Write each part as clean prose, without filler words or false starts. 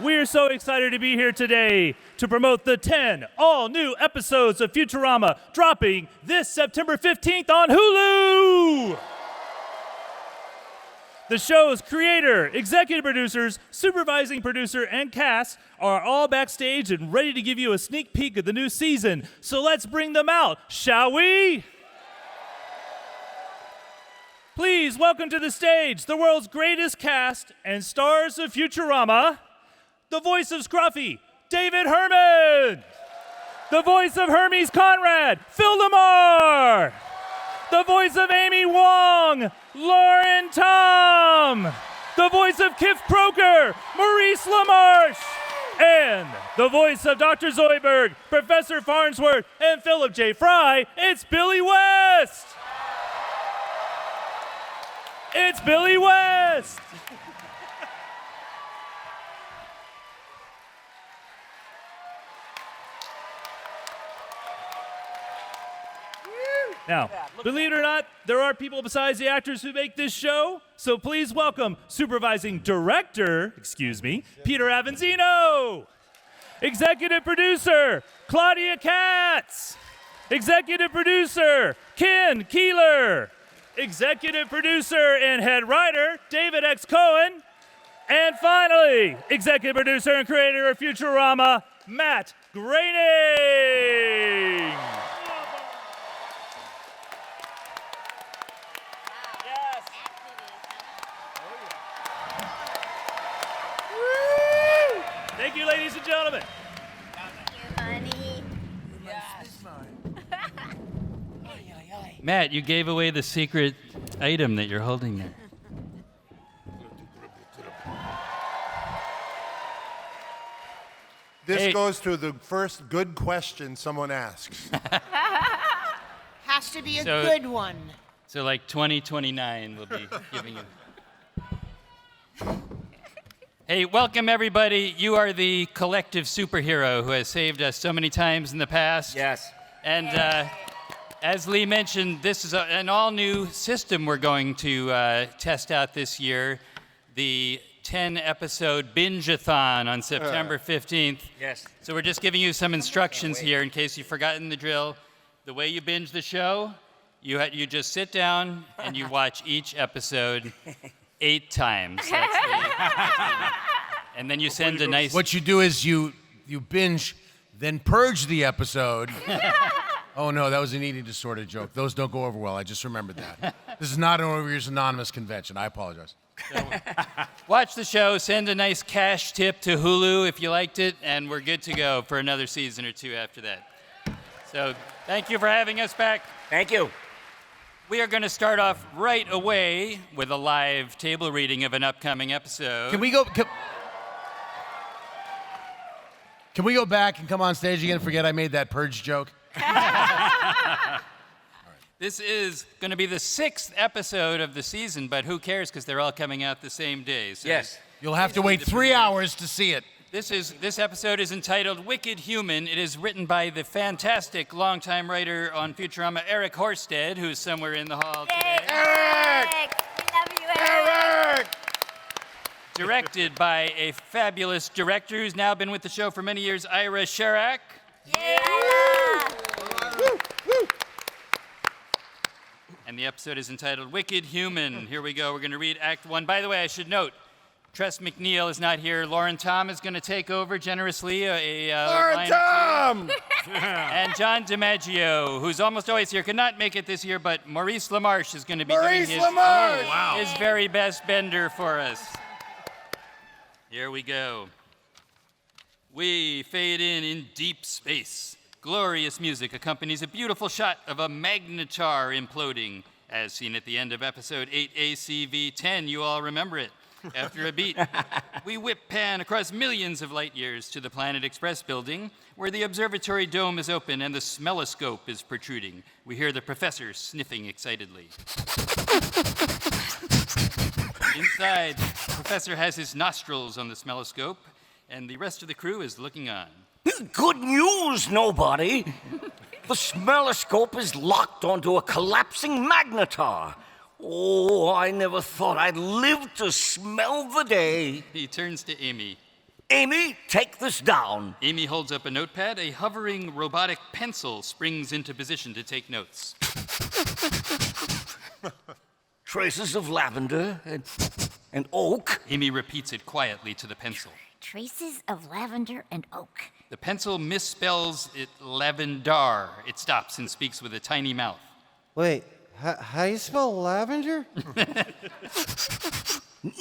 We're so excited to be here today to promote the 10 all-new episodes of Futurama dropping this September 15th on Hulu! The show's creator, executive producers, supervising producer, and cast are all backstage and ready to give you a sneak peek of the new season. So let's bring them out, shall we? Please welcome to the stage the world's greatest cast and stars of Futurama, the voice of Scruffy, David Herman. The voice of Hermes Conrad, Phil Lamar. The voice of Amy Wong, Lauren Tom. The voice of Kif Kroker, Maurice LaMarche. And the voice of Dr. Zoidberg, Professor Farnsworth, and Philip J. Fry, it's Billy West. It's Billy West. Now, believe it or not, there are people besides the actors who make this show, so please welcome supervising director, Peter Avanzino, executive producer, Claudia Katz, executive producer, Ken Keeler, executive producer and head writer, David X. Cohen, and finally, executive producer and creator of Futurama, Matt Groening. Thank you, ladies and gentlemen. Thank you, honey. Matt, you gave away the secret item that you're holding there. This goes to the first good question someone asks. Has to be a good one. So like 2029 we'll be giving you. Hey, welcome everybody. You are the collective superhero who has saved us so many times in the past. Yes. And as Lee mentioned, this is an all-new system we're going to test out this year. The 10-episode binge-a-thon on September 15th. Yes. So we're just giving you some instructions here in case you've forgotten the drill. The way you binge the show, you just sit down and you watch each episode 8 times. And then you send a nice... What you do is you binge, then purge the episode. Oh no, that was an eating disorder joke. Those don't go over well. I just remembered that. This is not an Overeaters Anonymous convention. I apologize. Watch the show, send a nice cash tip to Hulu if you liked it, and we're good to go for another season or 2 after that. So thank you for having us back. Thank you. We are going to start off right away with a live table reading of an upcoming episode. Can we go back and come on stage again and forget I made that purge joke? This is going to be the 6th episode of the season, but who cares because they're all coming out the same day. So Yes. You'll have to wait 3 hours to see it. This episode is entitled Wicked Human. It is written by the fantastic longtime writer on Futurama, Eric Horsted, who's somewhere in the hall today. Eric! We love you, Eric! Directed by a fabulous director who's now been with the show for many years, Ira Sharak. Yeah! And the episode is entitled Wicked Human. Here we go. We're going to read Act 1. By the way, I should note, Tress McNeil is not here. Lauren Tom is going to take over generously. Lauren Tom! And John DiMaggio, who's almost always here, could not make it this year, but Maurice LaMarche is going to be doing his very best bender for us. Here we go. We fade in deep space. Glorious music accompanies a beautiful shot of a magnetar imploding, as seen at the end of episode 8 ACV-10. You all remember it. After a beat, we whip pan across millions of light years to the Planet Express building, where the observatory dome is open and the smelloscope is protruding. We hear the professor sniffing excitedly. Inside, the professor has his nostrils on the smelloscope, and the rest of the crew is looking on. Good news, nobody. The smelloscope is locked onto a collapsing magnetar. Oh, I never thought I'd live to smell the day. He turns to Amy. Amy, take this down. Amy holds up a notepad. A hovering robotic pencil springs into position to take notes. Traces of lavender and oak. Amy repeats it quietly to the pencil. Traces of lavender and oak. The pencil misspells it lavendar. It stops and speaks with a tiny mouth. Wait, how do you spell lavender?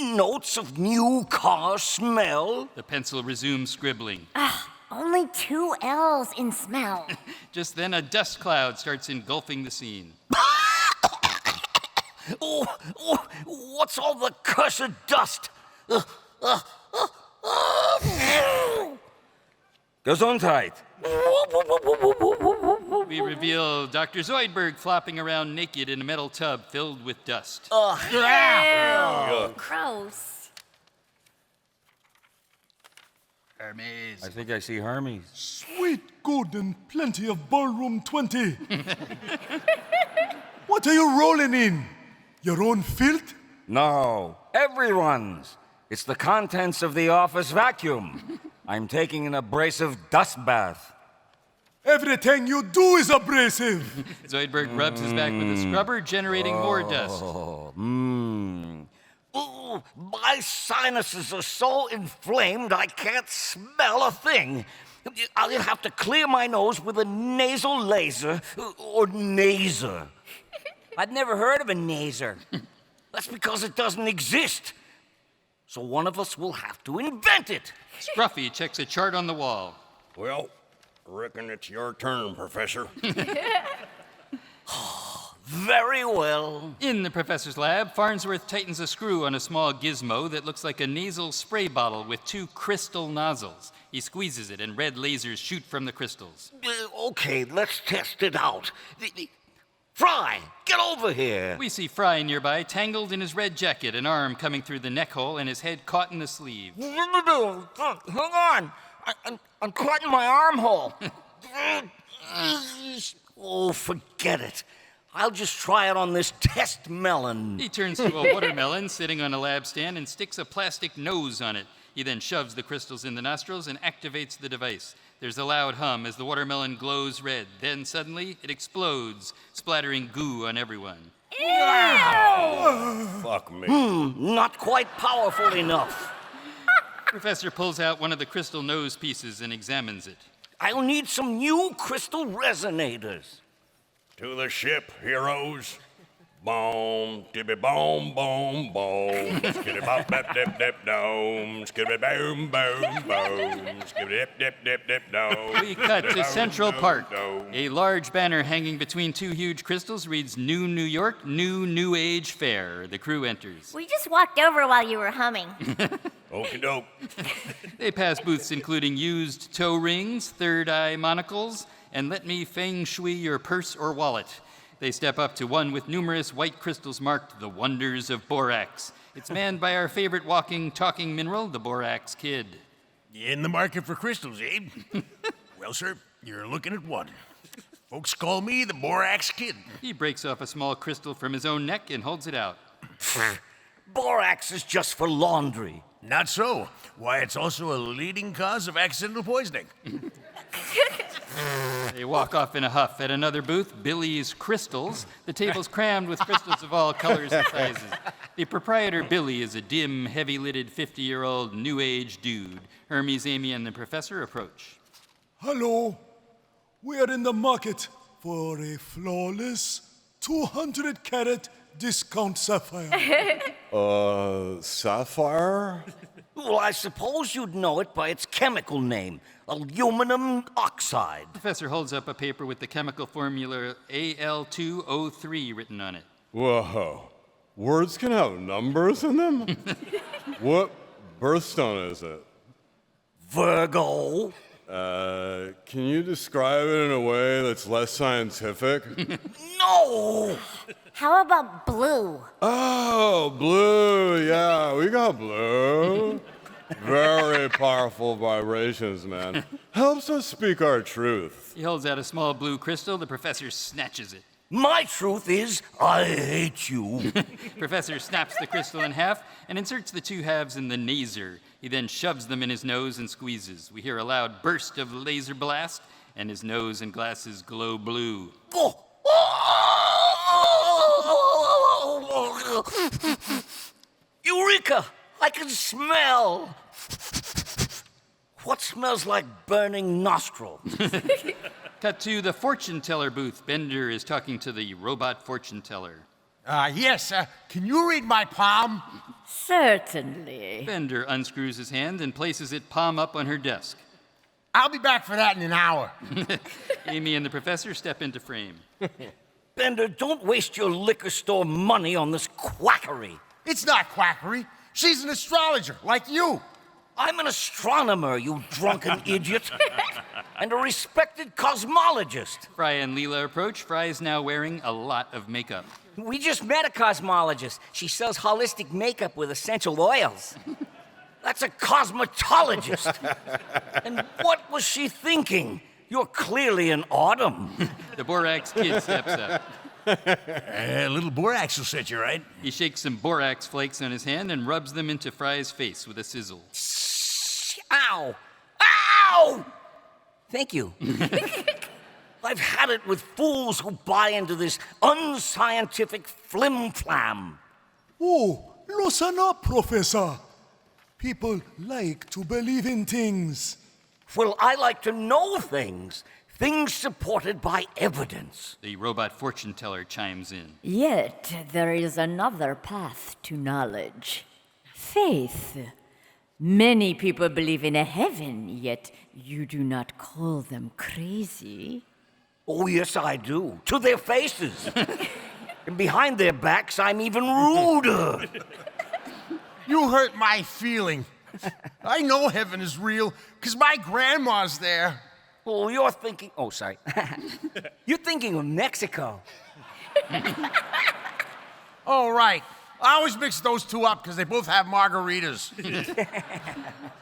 Notes of new car smell. The pencil resumes scribbling. Only 2 L's in smell. Just then, a dust cloud starts engulfing the scene. What's all the cursed dust? Gesundheit. We reveal Dr. Zoidberg flopping around naked in a metal tub filled with dust. Gross. Hermes. I think I see Hermes. Sweet, good, and plenty of ballroom 20. What are you rolling in? Your own filth? No, everyone's. It's the contents of the office vacuum. I'm taking an abrasive dust bath. Everything you do is abrasive. Zoidberg rubs his back with a scrubber, generating more dust. Ooh, my sinuses are so inflamed I can't smell a thing. I'll have to clear my nose with a nasal laser or naser. I've never heard of a naser. That's because it doesn't exist. So one of us will have to invent it. Scruffy checks a chart on the wall. Well, reckon it's your turn, Professor. Very well. In the professor's lab, Farnsworth tightens a screw on a small gizmo that looks like a nasal spray bottle with 2 crystal nozzles. He squeezes it, and red lasers shoot from the crystals. Okay, let's test it out. Fry, get over here. We see Fry nearby, tangled in his red jacket, an arm coming through the neck hole and his head caught in the sleeve. Hang on. I'm caught in my armhole. Oh, forget it. I'll just try it on this test melon. He turns to a watermelon sitting on a lab stand and sticks a plastic nose on it. He then shoves the crystals in the nostrils and activates the device. There's a loud hum as the watermelon glows red. Then suddenly, it explodes, splattering goo on everyone. Fuck me. Not quite powerful enough. Professor pulls out one of the crystal nose pieces and examines it. I'll need some new crystal resonators. To the ship, heroes. Boom, dibby boom, boom, boom. Skiddy bop, dip, dip, dip, dome. Skiddy boom, boom, boom. Skiddy dip, dip, dip, dip, dome. We cut to Central Park. A large banner hanging between 2 huge crystals reads New New York, New Age Fair. The crew enters. We just walked over while you were humming. Okie doke. They pass booths including used toe rings, third eye monocles, and let me feng shui your purse or wallet. They step up to one with numerous white crystals marked the Wonders of Borax. It's manned by our favorite walking, talking mineral, the Borax Kid. You in the market for crystals, Abe? Well, sir, you're looking at one. Folks call me the Borax Kid. He breaks off a small crystal from his own neck and holds it out. Borax is just for laundry. Not so. Why, it's also a leading cause of accidental poisoning. They walk off in a huff. At another booth, Billy's Crystals. The table's crammed with crystals of all colors and sizes. The proprietor, Billy, is a dim, heavy-lidded 50-year-old New Age dude. Hermes, Amy, and the professor approach. Hello. We are in the market for a flawless 200-carat discount sapphire. Sapphire? Well, I suppose you'd know it by its chemical name, aluminum oxide. The professor holds up a paper with the chemical formula Al2O3 written on it. Whoa. Words can have numbers in them? What birthstone is it? Virgo. Can you describe it in a way that's less scientific? No! How about blue? Oh, blue. Yeah, we got blue. Very powerful vibrations, man. Helps us speak our truth. He holds out a small blue crystal. The professor snatches it. My truth is, I hate you. Professor snaps the crystal in half and inserts the two halves in the naser. He then shoves them in his nose and squeezes. We hear a loud burst of laser blast, and his nose and glasses glow blue. Oh. Eureka! I can smell. What smells like burning nostrils? Cut to the fortune teller booth. Bender is talking to the robot fortune teller. Yes, can you read my palm? Certainly. Bender unscrews his hand and places it palm up on her desk. I'll be back for that in an hour. Amy and the professor step into frame. Bender, don't waste your liquor store money on this quackery. It's not quackery. She's an astrologer, like you. I'm an astronomer, you drunken idiot. And a respected cosmologist. Fry and Leela approach. Fry is now wearing a lot of makeup. We just met a cosmologist. She sells holistic makeup with essential oils. That's a cosmetologist. And what was she thinking? You're clearly an autumn. The borax kid steps up. A little borax will set you right. He shakes some borax flakes on his hand and rubs them into Fry's face with a sizzle. Ow! Ow! Thank you. I've had it with fools who buy into this unscientific flim-flam. Oh, listen up, Professor. People like to believe in things. Well, I like to know things. Things supported by evidence. The robot fortune teller chimes in. Yet there is another path to knowledge. Faith. Many people believe in a heaven, yet you do not call them crazy. Oh, yes, I do. To their faces. And behind their backs, I'm even ruder. You hurt my feeling. I know heaven is real, because my grandma's there. Oh, you're thinking... Oh, sorry. You're thinking of Mexico. All right. I always mix those two up because they both have margaritas.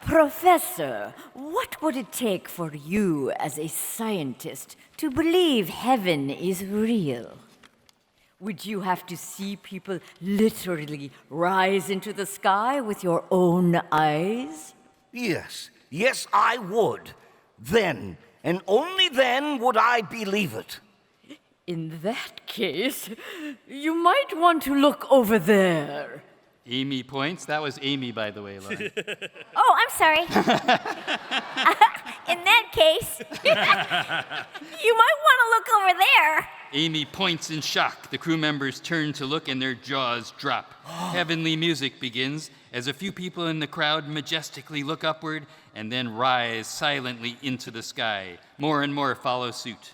Professor, what would it take for you as a scientist to believe heaven is real? Would you have to see people literally rise into the sky with your own eyes? Yes. Yes, I would. Then, and only then, would I believe it. In that case, you might want to look over there. Amy points. That was Amy, by the way, Lauren. Oh, I'm sorry. In that case, you might want to look over there. Amy points in shock. The crew members turn to look and their jaws drop. Heavenly music begins as a few people in the crowd majestically look upward and then rise silently into the sky. More and more follow suit.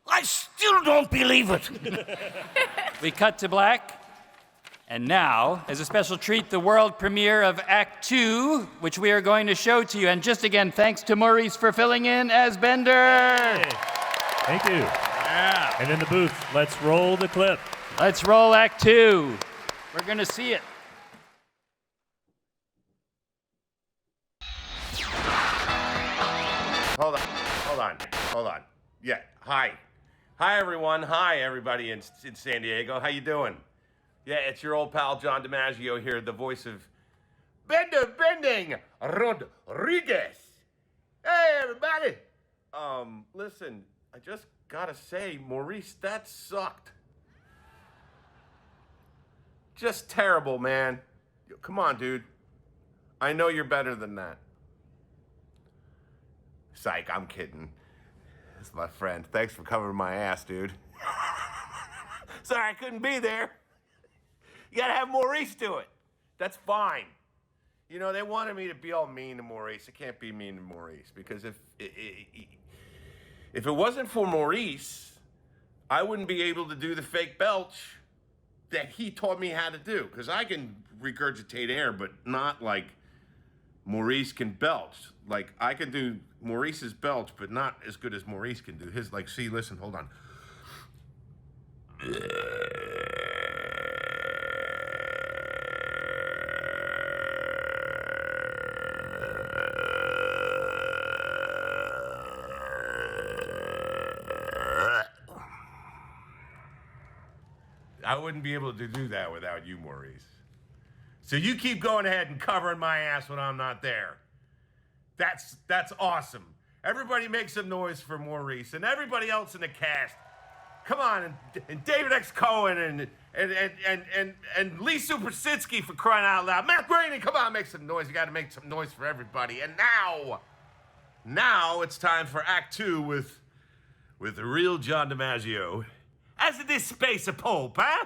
I still don't believe it. We cut to black. And now, as a special treat, the world premiere of Act 2, which we are going to show to you. And just again, thanks to Maurice for filling in as Bender. Hey. Thank you. Yeah. And in the booth, let's roll the clip. Let's roll Act 2. We're going to see it. Hold on. Yeah, hi. Hi, everyone. Hi, everybody in San Diego. How you doing? Yeah, it's your old pal, John DiMaggio here, the voice of Bending Rodriguez. Hey, everybody. Listen, I just gotta say, Maurice, that sucked. Just terrible, man. Come on, dude. I know you're better than that. Psych, I'm kidding. That's my friend. Thanks for covering my ass, dude. Sorry I couldn't be there. You gotta have Maurice do it. That's fine. You know, they wanted me to be all mean to Maurice. I can't be mean to Maurice because if it wasn't for Maurice, I wouldn't be able to do the fake belch that he taught me how to do. Because I can regurgitate air, but not like Maurice can belch. Like, I can do Maurice's belch, but not as good as Maurice can do his. Like, see, listen, hold on. I wouldn't be able to do that without you, Maurice. So you keep going ahead and covering my ass when I'm not there. That's awesome. Everybody make some noise for Maurice and everybody else in the cast. Come on, and David X. Cohen and Lee Supersitsky for crying out loud. Matt Groening, come on, make some noise. You got to make some noise for everybody. And now it's time for Act 2 with the real John DiMaggio. As it is space a Pope, huh?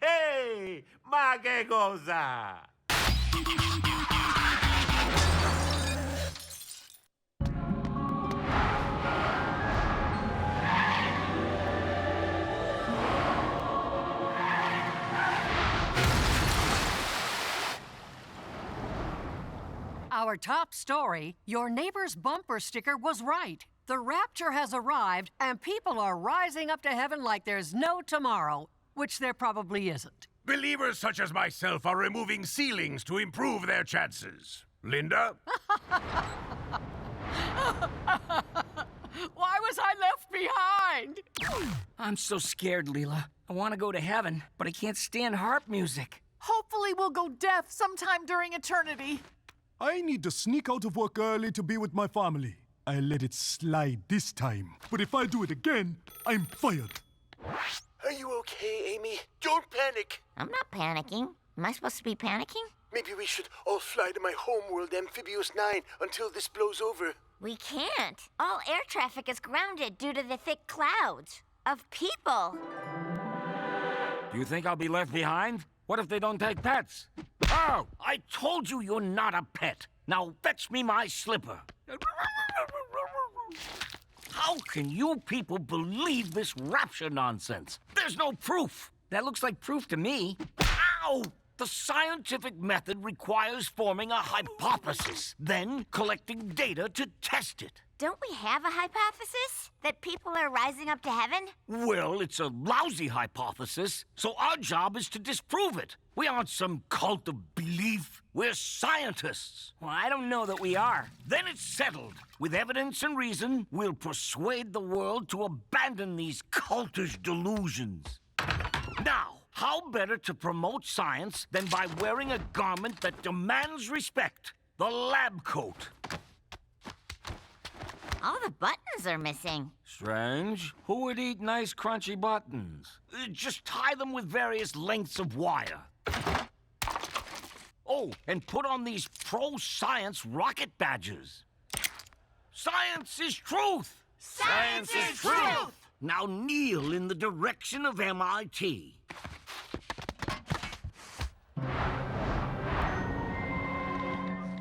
Hey, ma que cosa. Our top story, your neighbor's bumper sticker was right. The rapture has arrived, and people are rising up to heaven like there's no tomorrow, which there probably isn't. Believers such as myself are removing ceilings to improve their chances. Linda? Why was I left behind? I'm so scared, Leela. I want to go to heaven, but I can't stand harp music. Hopefully we'll go deaf sometime during eternity. I need to sneak out of work early to be with my family. I let it slide this time, but if I do it again, I'm fired. Are you okay, Amy? Don't panic. I'm not panicking. Am I supposed to be panicking? Maybe we should all fly to my homeworld, Amphibious 9, until this blows over. We can't. All air traffic is grounded due to the thick clouds of people. Do you think I'll be left behind? What if they don't take pets? Oh, I told you you're not a pet. Now fetch me my slipper. How can you people believe this rapture nonsense? There's no proof. That looks like proof to me. Ow! The scientific method requires forming a hypothesis, then collecting data to test it. Don't we have a hypothesis? That people are rising up to heaven? Well, it's a lousy hypothesis, so our job is to disprove it. We aren't some cult of belief. We're scientists. Well, I don't know that we are. Then it's settled. With evidence and reason, we'll persuade the world to abandon these cultish delusions. Now, how better to promote science than by wearing a garment that demands respect? The lab coat. All the buttons are missing. Strange. Who would eat nice, crunchy buttons? Just tie them with various lengths of wire. Oh, and put on these pro-science rocket badges. Science is truth! Science is truth! Now kneel in the direction of MIT.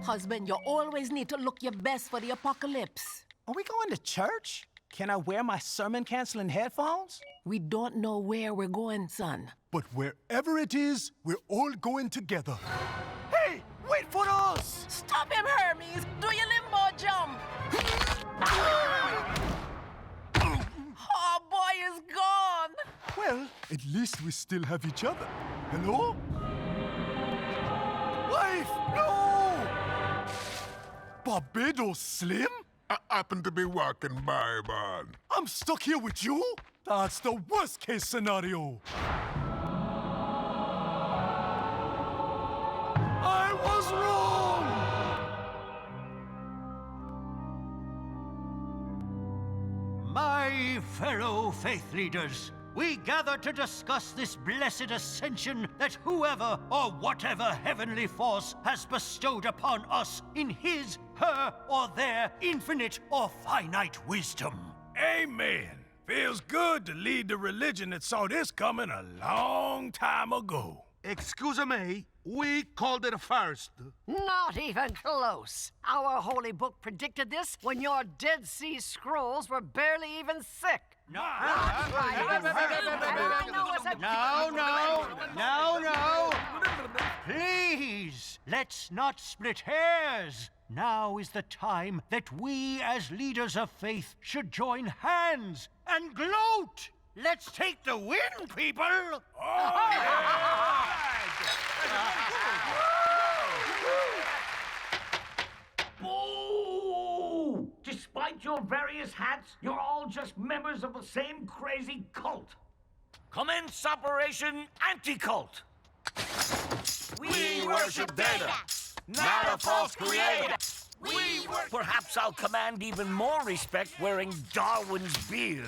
Husband, you always need to look your best for the apocalypse. Are we going to church? Can I wear my sermon-canceling headphones? We don't know where we're going, son. But wherever it is, we're all going together. Hey, wait for us! Stop him, Hermes! Do your limbo jump! Oh, boy is gone! Well, at least we still have each other. Hello? Wife, no! Barbados Slim? I happen to be walking by, man. I'm stuck here with you? That's the worst case scenario. I was wrong! My fellow faith leaders, we gather to discuss this blessed ascension that whoever or whatever heavenly force has bestowed upon us in his, her, or their infinite or finite wisdom. Amen. Feels good to lead the religion that saw this coming a long time ago. Excuse me, we called it first. Not even close. Our holy book predicted this when your Dead Sea Scrolls were barely even sick. No, Please, let's not split hairs. Now is the time that we as leaders of faith should join hands and gloat. Let's take the win, people! Boo! Despite your various hats, you're all just members of the same crazy cult. Commence Operation Anti-Cult. We worship data, not a false creator. Perhaps I'll command even more respect wearing Darwin's beard.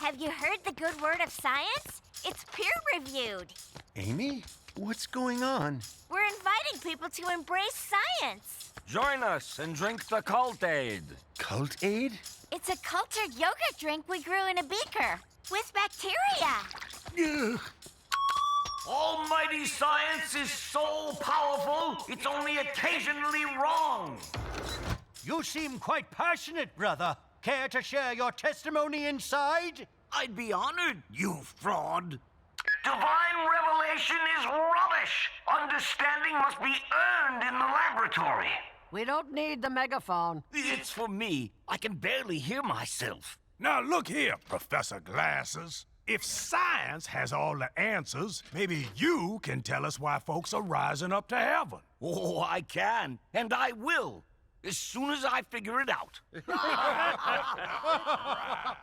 Have you heard the good word of science? It's peer-reviewed. Amy, what's going on? We're inviting people to embrace science. Join us and drink the Cult Aid. Cult Aid? It's a cultured yogurt drink we grew in a beaker with bacteria. Ugh. Almighty science is so powerful, it's only occasionally wrong. You seem quite passionate, brother. Care to share your testimony inside? I'd be honored, you fraud. Divine revelation is rubbish. Understanding must be earned in the laboratory. We don't need the megaphone. It's for me. I can barely hear myself. Now look here, Professor Glasses. If science has all the answers, maybe you can tell us why folks are rising up to heaven. Oh, I can, and I will, as soon as I figure it out.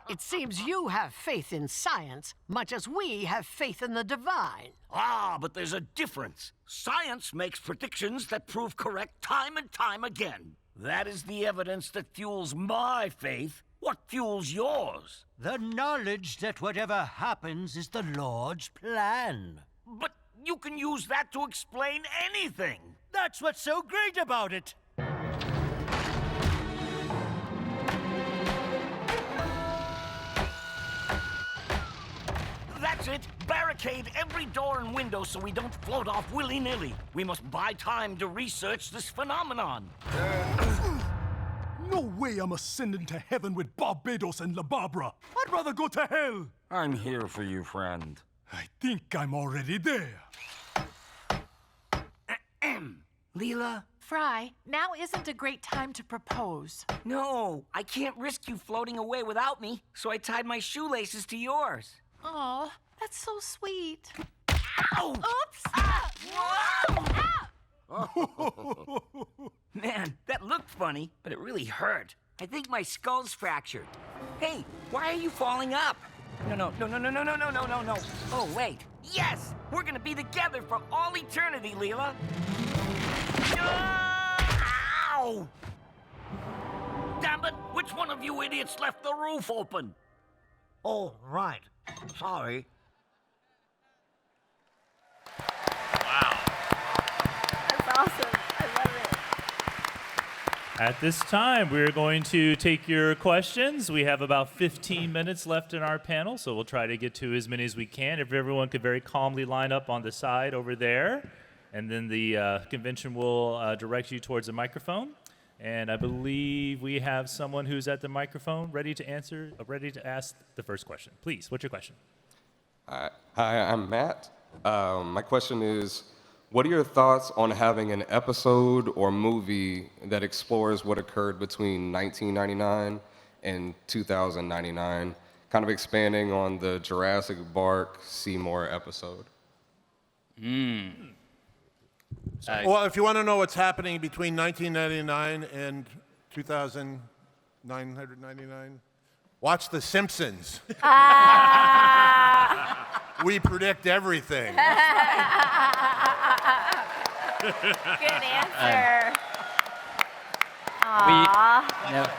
It seems you have faith in science, much as we have faith in the divine. Ah, but there's a difference. Science makes predictions that prove correct time and time again. That is the evidence that fuels my faith. What fuels yours? The knowledge that whatever happens is the Lord's plan. But you can use that to explain anything. That's what's so great about it. That's it. Barricade every door and window so we don't float off willy-nilly. We must buy time to research this phenomenon. No way I'm ascending to heaven with Barbados and La Barbara. I'd rather go to hell. I'm here for you, friend. I think I'm already there. Leela? Fry, now isn't a great time to propose. No, I can't risk you floating away without me, so I tied my shoelaces to yours. Oh, that's so sweet. Ow! Oops! Man, that looked funny, but it really hurt. I think my skull's fractured. Hey, why are you falling up? No. Oh, wait. Yes! We're gonna be together for all eternity, Leela. Ow! Damn it! Which one of you idiots left the roof open? Oh, right. Sorry. That's awesome. I love it. At this time, we're going to take your questions. We have about 15 minutes left in our panel, so we'll try to get to as many as we can. If everyone could very calmly line up on the side over there, and then the convention will direct you towards the microphone. And I believe we have someone who's at the microphone ready to ask the first question. Please, what's your question? Hi, I'm Matt. My question is, what are your thoughts on having an episode or movie that explores what occurred between 1999 and 2099, kind of expanding on the Jurassic Park Seymour episode? Well, if you want to know what's happening between 1999 and 2,999, watch The Simpsons. We predict everything. Good answer. Aww.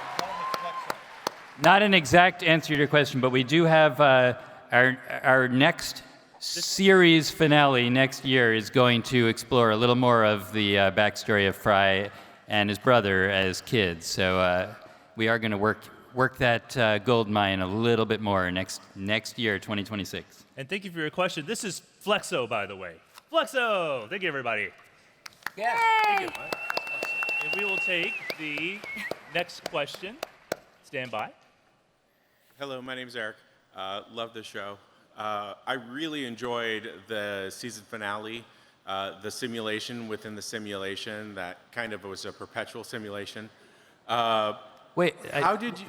Not an exact answer to your question, but we do have our next series finale next year is going to explore a little more of the backstory of Fry and his brother as kids. So we are going to work that gold mine a little bit more next year, 2026. And thank you for your question. This is Flexo, by the way. Flexo! Thank you, everybody. Yeah. Thank you. And we will take the next question. Stand by. Hello, my name's Eric. Love the show. I really enjoyed the season finale, the simulation within the simulation that kind of was a perpetual simulation. Wait, how did you...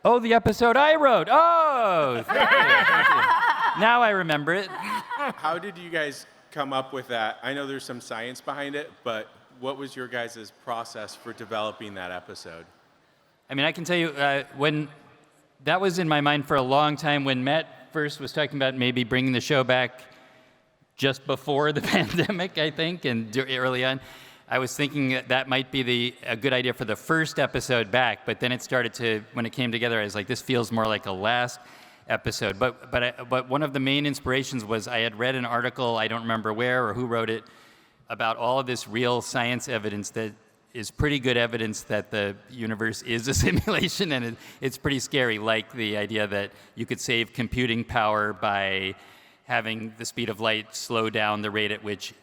Oh, the episode I wrote. Oh, thank you. Now I remember it. How did you guys come up with that? I know there's some science behind it, but what was your guys' process for developing that episode? I mean, I can tell you when that was in my mind for a long time when Matt first was talking about maybe bringing the show back just before the pandemic, I think, and early on, I was thinking that might be a good idea for the first episode back, but then it started to, when it came together, I was like, this feels more like a last episode. But one of the main inspirations was I had read an article, I don't remember where or who wrote it, about all of this real science evidence that is pretty good evidence that the universe is a simulation, and it's pretty scary, like the idea that you could save computing power by having the speed of light slow down the rate at which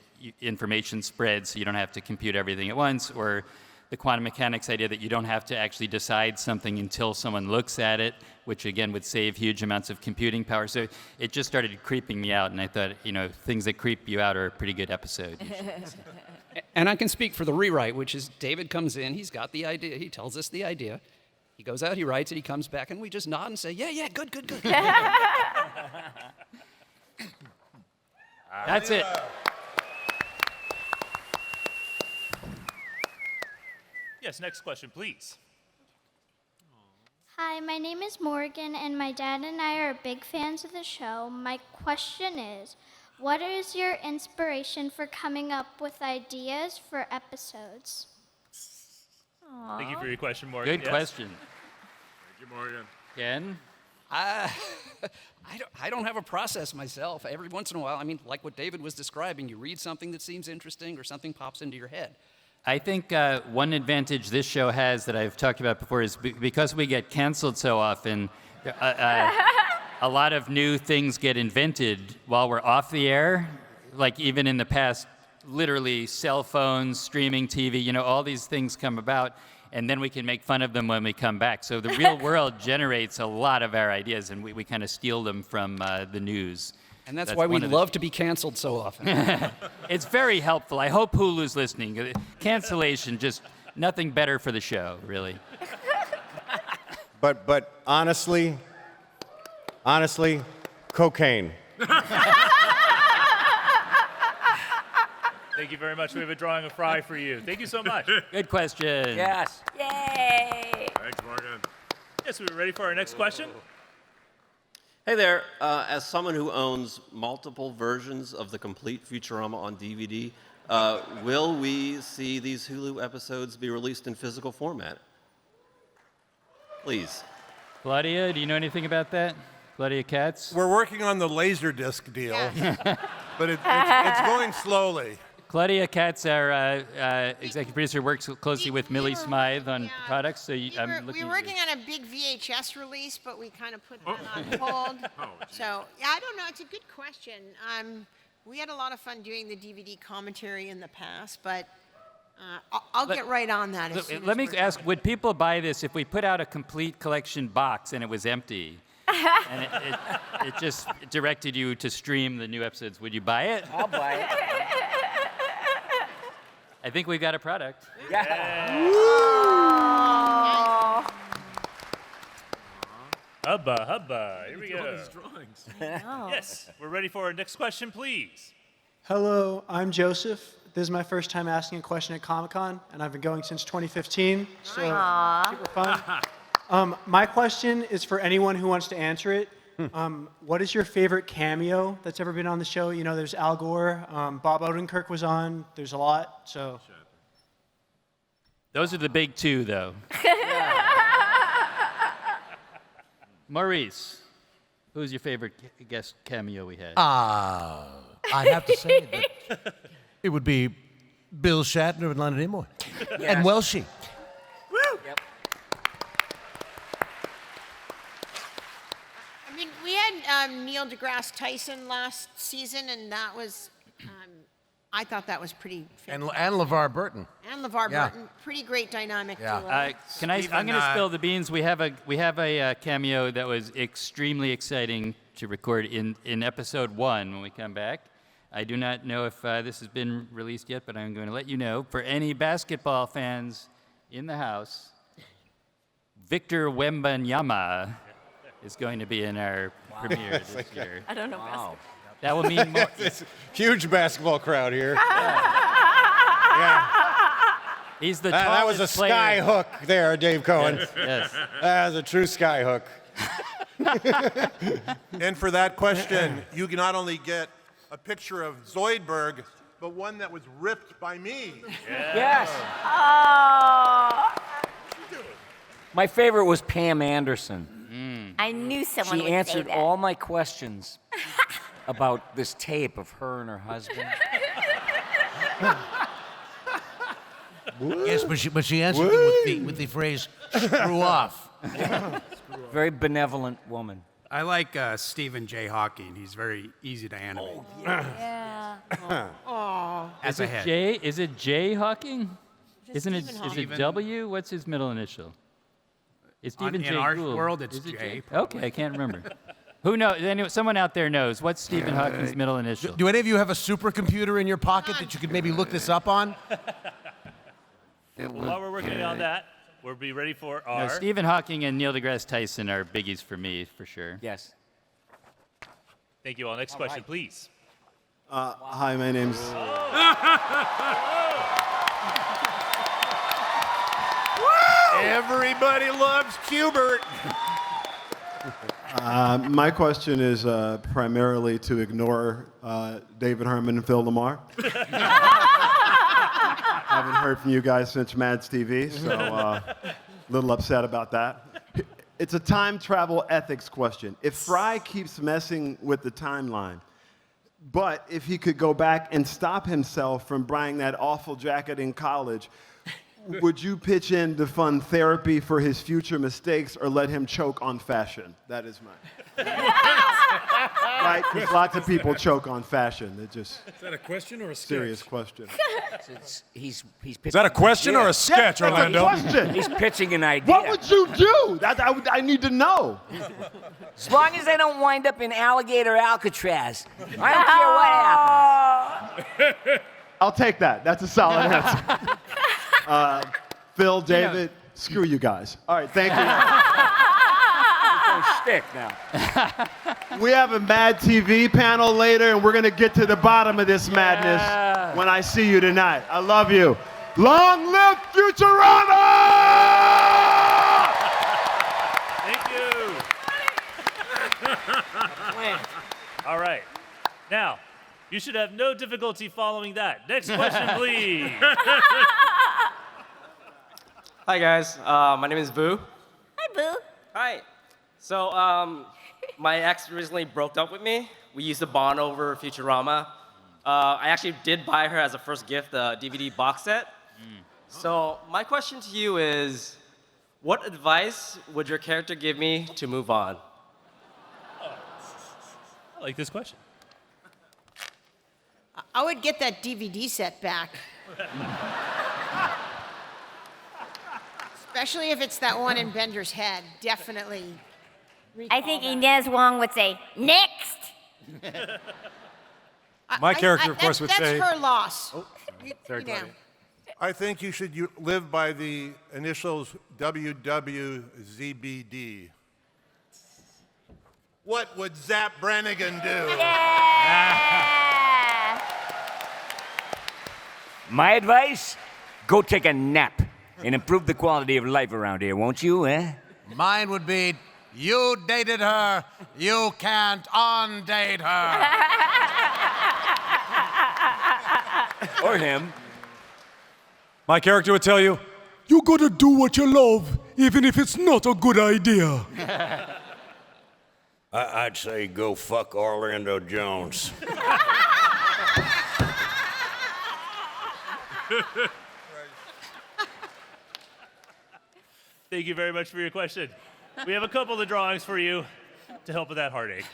information spreads so you don't have to compute everything at once, or the quantum mechanics idea that you don't have to actually decide something until someone looks at it, which again would save huge amounts of computing power. So it just started creeping me out, and I thought, things that creep you out are a pretty good episode. And I can speak for the rewrite, which is David comes in, he's got the idea, he tells us the idea, he goes out, he writes it, he comes back, and we just nod and say, yeah, good. That's it. Yes, next question, please. Hi, my name is Morgan, and my dad and I are big fans of the show. My question is, what is your inspiration for coming up with ideas for episodes? Thank you for your question, Morgan. Good question. Thank you, Morgan. Ken? I don't have a process myself. Every once in a while, like what David was describing, you read something that seems interesting or something pops into your head. I think one advantage this show has that I've talked about before is because we get canceled so often, a lot of new things get invented while we're off the air. Like even in the past, literally cell phones, streaming TV, all these things come about, and then we can make fun of them when we come back. So the real world generates a lot of our ideas, and we kind of steal them from the news. And that's why we love to be canceled so often. It's very helpful. I hope Hulu's listening. Cancellation, just nothing better for the show, really. But honestly, cocaine. Thank you very much. We have a drawing of Fry for you. Thank you so much. Good question. Yes. Yay! Thanks, Morgan. Yes, we're ready for our next question. Hey there, as someone who owns multiple versions of the complete Futurama on DVD, will we see these Hulu episodes be released in physical format? Please. Claudia, do you know anything about that? Claudia Katz? We're working on the Laserdisc deal, but it's going slowly. Claudia Katz, our executive producer, works closely with Millie Smythe on products. So We were working on a big VHS release, but we kind of put that on hold. So, I don't know. It's a good question. We had a lot of fun doing the DVD commentary in the past, but I'll get right on that. Let me ask, would people buy this if we put out a complete collection box and it was empty? And it just directed you to stream the new episodes. Would you buy it? I'll buy it. I think we've got a product. Hubba. Here we go. Yes, we're ready for our next question, please. Hello, I'm Joseph. This is my first time asking a question at Comic-Con, and I've been going since 2015, so super fun. My question is for anyone who wants to answer it. What is your favorite cameo that's ever been on the show? There's Al Gore, Bob Odenkirk was on. There's a lot, so. Those are the big two, though. Maurice, who's your favorite guest cameo we had? I have to say that it would be Bill Shatner and Leonard Nimoy. And Welshie. Woo! Yep. We had Neil deGrasse Tyson last season, and that was, I thought that was pretty fantastic. And LeVar Burton. And LeVar Burton, pretty great dynamic duo. I'm going to spill the beans. We have a cameo that was extremely exciting to record in episode 1 when we come back. I do not know if this has been released yet, but I'm going to let you know. For any basketball fans in the house, Victor Wembanyama is going to be in our premiere this year. I don't know basketball. That will mean more. Huge basketball crowd here. He's the that was a tallest player. sky hook there, Dave Cohen. Yes. That was a true sky hook. And for that question, you can not only get a picture of Zoidberg, but one that was ripped by me. Yes. My favorite was Pam Anderson. I knew someone She would say answered that. all my questions about this tape of her and her husband. Yes, but she answered it with the phrase, screw off. Very benevolent woman. I like Stephen J. Hawking. He's very easy to animate. Yeah. As a head. Is it Jay Hawking? Isn't it? Stephen Is it Hawking? W? What's his middle initial? It's Stephen In J. our Gould. world, it's Is it J, Okay, I can't remember. Who knows? Someone out there knows. What's Stephen Hawking's middle initial? Do any of you have a supercomputer in your pocket that you could maybe look this up on? Well, while we're working on that, we'll be ready for No, our. Stephen Hawking and Neil deGrasse Tyson are biggies for me, for sure. Yes. Thank you all. Next question, please. Hi, my name's. Everybody loves Qbert. My question is primarily to ignore David Herman and Phil Lamar. Haven't heard from you guys since Mads TV, so a little upset about that. It's a time travel ethics question. If Fry keeps messing with the timeline, but if he could go back and stop himself from buying that awful jacket in college, would you pitch in to fund therapy for his future mistakes or let him choke on fashion? That is mine. Right? Because lots of people choke on fashion. It just Is that a question or a sketch? serious question. He's Is that a question or a sketch, Yes, that's Orlando? a question. He's pitching an idea. What would you do? I need to know. As long as I don't wind up in alligator Alcatraz, I don't care what happens. I'll take that. That's a solid answer. Phil, David, screw you guys. All right, thank you. Stick now. We have a Mad TV panel later, and we're going to get to the bottom of this madness when I see you tonight. I love you. Long live Futurama! Thank you. All right. Now, you should have no difficulty following that. Next question, please. Hi guys, my name is Boo. Hi, Boo. Hi. So, my ex recently broke up with me. We used to bond over Futurama. I actually did buy her as a first gift a DVD box set. So, my question to you is, what advice would your character give me to move on? I like this question. I would get that DVD set back. Especially if it's that one in Bender's head. Definitely. I think Inez Wong would say, next. My character, of course, would say. That's her loss. Third You know. party. I think you should live by the initials WWZBD. What would Zap Brannigan do? My advice? Go take a nap and improve the quality of life around here, won't you, eh? Mine would be, you dated her, you can't undate her. Or him. My character would tell you, You gotta do what you love, even if it's not a good idea. I'd say go fuck Orlando Jones. Thank you very much for your question. We have a couple of drawings for you to help with that heartache.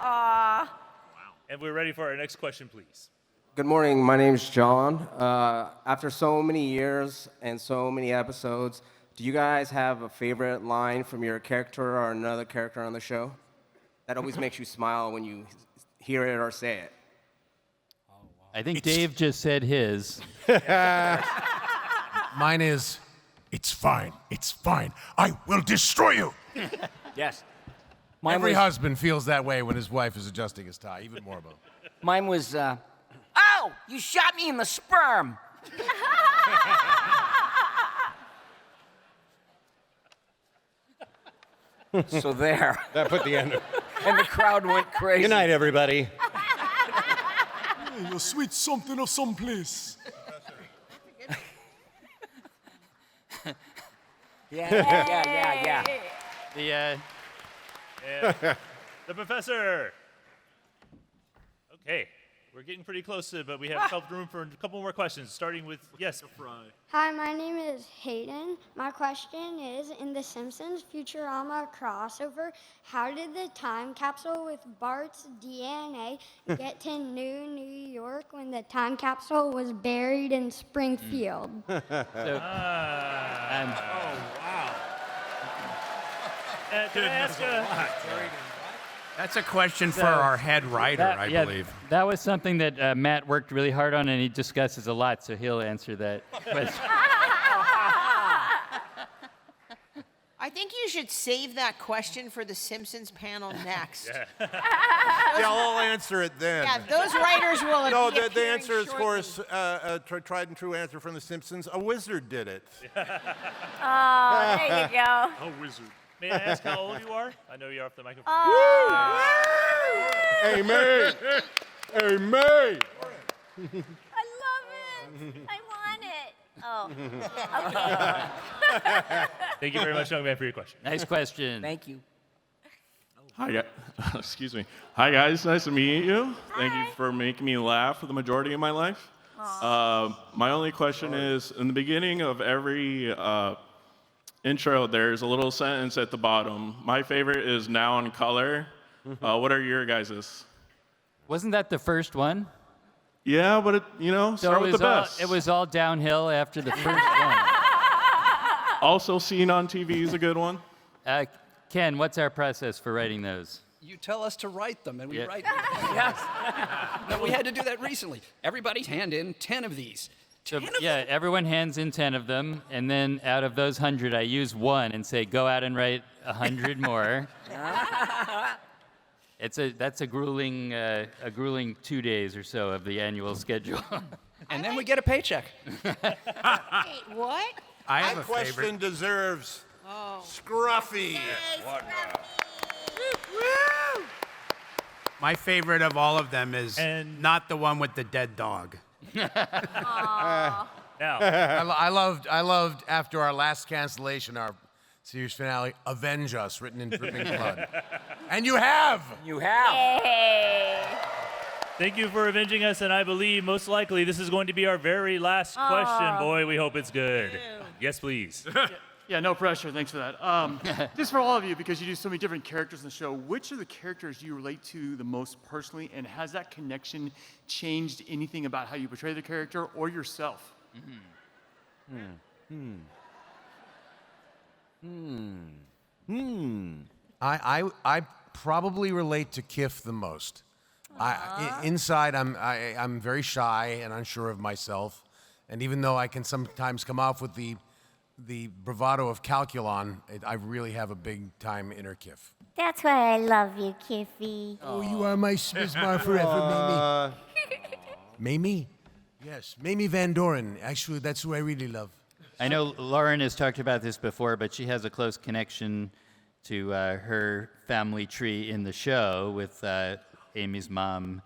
Aww. And we're ready for our next question, please. Good morning, my name's John. After so many years and so many episodes, do you guys have a favorite line from your character or another character on the show? That always makes you smile when you hear it or say it. I think Dave just said his. Mine is, it's fine, I will destroy you. Yes. Every husband feels that way when his wife is adjusting his tie, even more about. Mine was, oh, you shot me in the sperm. So there. That put the end. And the crowd went crazy. Good night, everybody. Hey, a sweet something of someplace. Yeah. The professor. Okay, we're getting pretty close to it, but we have room for a couple more questions, starting with, yes. Hi, my name is Hayden. My question is, in The Simpsons Futurama crossover, how did the time capsule with Bart's DNA get to New York when the time capsule was buried in Springfield? Oh, wow. Can I ask That's a question for our head writer, I believe. That was something that Matt worked really hard on, and he discusses a lot, so he'll answer that question. I think you should save that question for the Simpsons panel next. Yeah, I'll answer it then. Yeah, those writers will No, be the answer is, of shortly. course, a tried and true answer from The Simpsons. A wizard did it. Oh, there you go. A wizard. May I ask how old you are? I know you're off the microphone. Amen. Amen. I love it. I want it. Oh, okay. Thank you very much, young man, for your question. Nice question. Thank you. Hi, excuse me. Hi, guys. Nice to meet you. Thank you for making me laugh for the majority of my life. My only question is, in the beginning of every intro, there's a little sentence at the bottom. My favorite is now in color. What are your guys's? Wasn't that the first one? Yeah, but start with the best. It was all downhill after the first one. Also seen on TV is a good one. Ken, what's our process for writing those? You tell us to write them, and we Yeah. write them. Yes. No, we had to do that recently. Everybody hand in 10 of these. So, yeah, everyone hands in 10 of them, and then out of those 100, I use one and say, go out and write 100 more. That's a grueling 2 days or so of the annual schedule. And then we get a paycheck. Wait, what? I have That a question favorite. deserves Scruffy. My favorite of all of them is not the one with the dead dog. I loved after our last cancellation, our series finale, Avenge Us, written in dripping blood. And you have! You have. Yay. Thank you for avenging us, and I believe most likely this is going to be our very last question. Boy, we hope it's good. Yes, please. Yeah, no pressure. Thanks for that. Just for all of you, because you do so many different characters in the show, which of the characters do you relate to the most personally, and has that connection changed anything about how you portray the character or yourself? I probably relate to Kif the most. Inside, I'm very shy and unsure of myself, and even though I can sometimes come off with the bravado of Calculon, I really have a big time inner Kif. That's why I love you, Kiffy. Oh, you are my Smizmar forever, Mamie. Mamie? Yes, Mamie Van Doren. Actually, that's who I really love. I know Lauren has talked about this before, but she has a close connection to her family tree in the show with Amy's mom,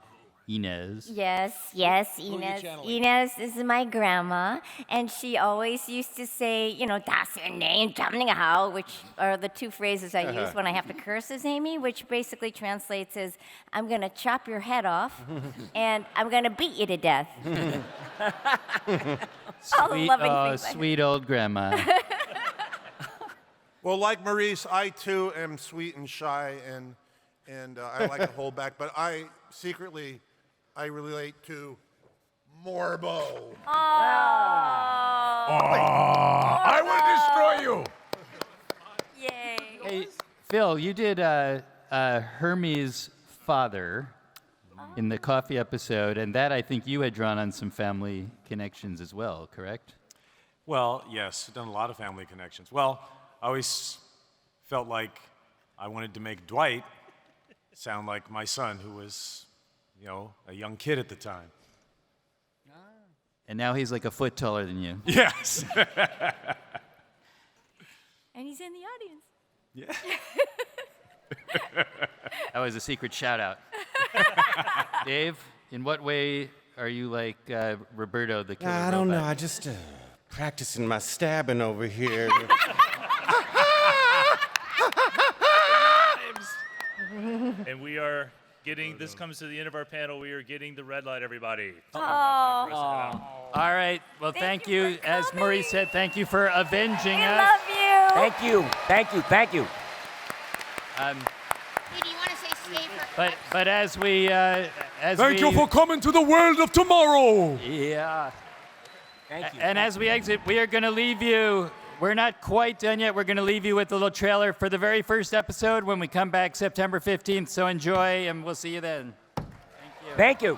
Inez. Yes, Inez. Inez is my grandma, and she always used to say, das your name, how, which are the two phrases I use when I have to curse as Amy, which basically translates as, I'm going to chop your head off, and I'm going to beat you to death. All the loving things. Sweet old grandma. Well, like Maurice, I too am sweet and shy, and I like to hold back, but I secretly relate to Morbo. I will destroy you! Yay. Hey, Phil, you did Hermes' father in the coffee episode, and that I think you had drawn on some family connections as well, correct? Well, yes, I've done a lot of family connections. Well, I always felt like I wanted to make Dwight sound like my son, who was, a young kid at the time. And now he's like a foot taller than you. Yes. And he's in the audience. Yeah. That was a secret shout out. Dave, in what way are you like Roberto the killer I don't know. robot? I just practicing my stabbing over here. And we are getting, this comes to the end of our panel, we are getting the red light, everybody. Oh. All right. Well, thank you. As Maurice said, thank you for avenging We us. love you. Thank you. Thank you. Thank you. Hey, do you want to say stay for But as we Thank you for coming to the world of tomorrow. Yeah. Thank you. And as we exit, we are going to leave you. We're not quite done yet. We're going to leave you with a little trailer for the very first episode when we come back September 15th. So enjoy, and we'll see you then. Thank you.